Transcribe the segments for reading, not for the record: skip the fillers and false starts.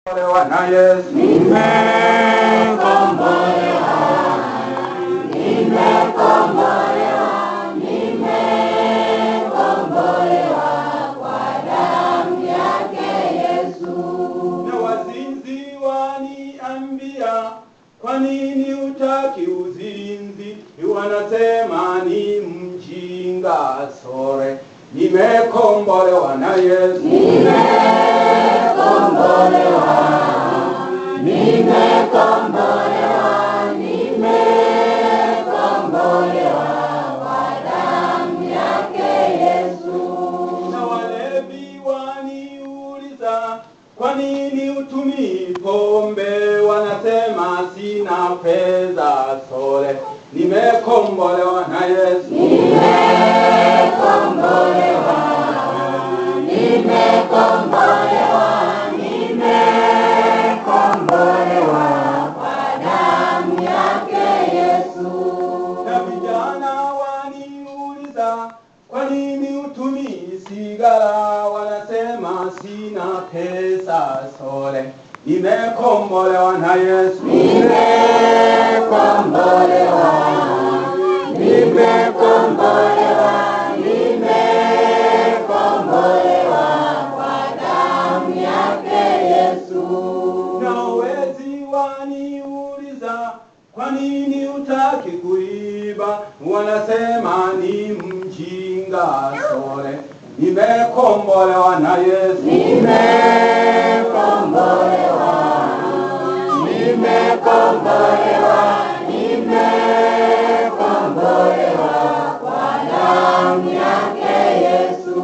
na Yesu. Nimekombolewa, nimekombolewa kwa damu yake Yesu. Na wazinzi waniambia, kwa nini hutaki uzinzi? Wanasema ni mjinga sore. Nimekombolewa na Yesu. Nimekombolewa kwa damu yake Yesu. Na walevi waniuliza, kwa nini hutumii pombe? Wanasema sina fedha sore. Nimekombolewa na Yesu. Nimekombolewa kwa damu yake Yesu. Na vijana waniuliza, kwa nini hutumii sigara? Wanasema sina pesa sore. Nimekombolewa na Yesu. Nimekombolewa kwa damu yake Yesu. Na wezi waniuliza, kwa nini hutaki kuiba? Wanasema ni mjinga sore. Nimekombolewa na Yesu. Nimekombolewa kwa damu yake Yesu.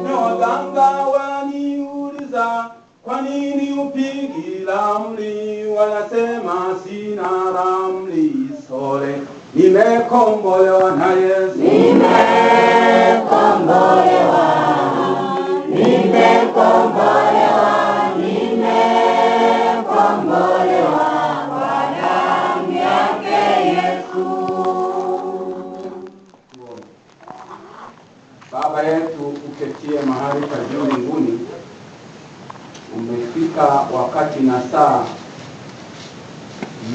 Na waganga waniuliza, kwa nini upigi ramli? Wanasema sina ramli sore. Nimekombolewa na Yesu. Nimekombolewa kwa damu yake Yesu. Baba yetu uketie mahali pa juu mbinguni, umefika wakati na saa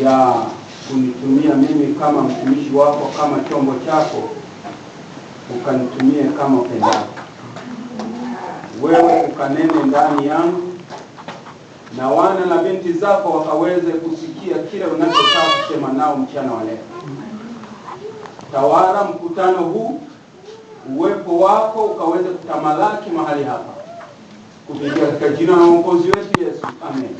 ya kunitumia mimi kama mtumishi wako, kama chombo chako, ukanitumie kama upendavyo. Wewe ukanene ndani yangu, na wana na binti zako wakaweze kusikia kile unachotaka kusema nao mchana wa leo. Tawala mkutano huu, uwepo wako ukaweze kutamalaki mahali hapa, kupitia katika jina la Mwokozi wetu Yesu. Amen.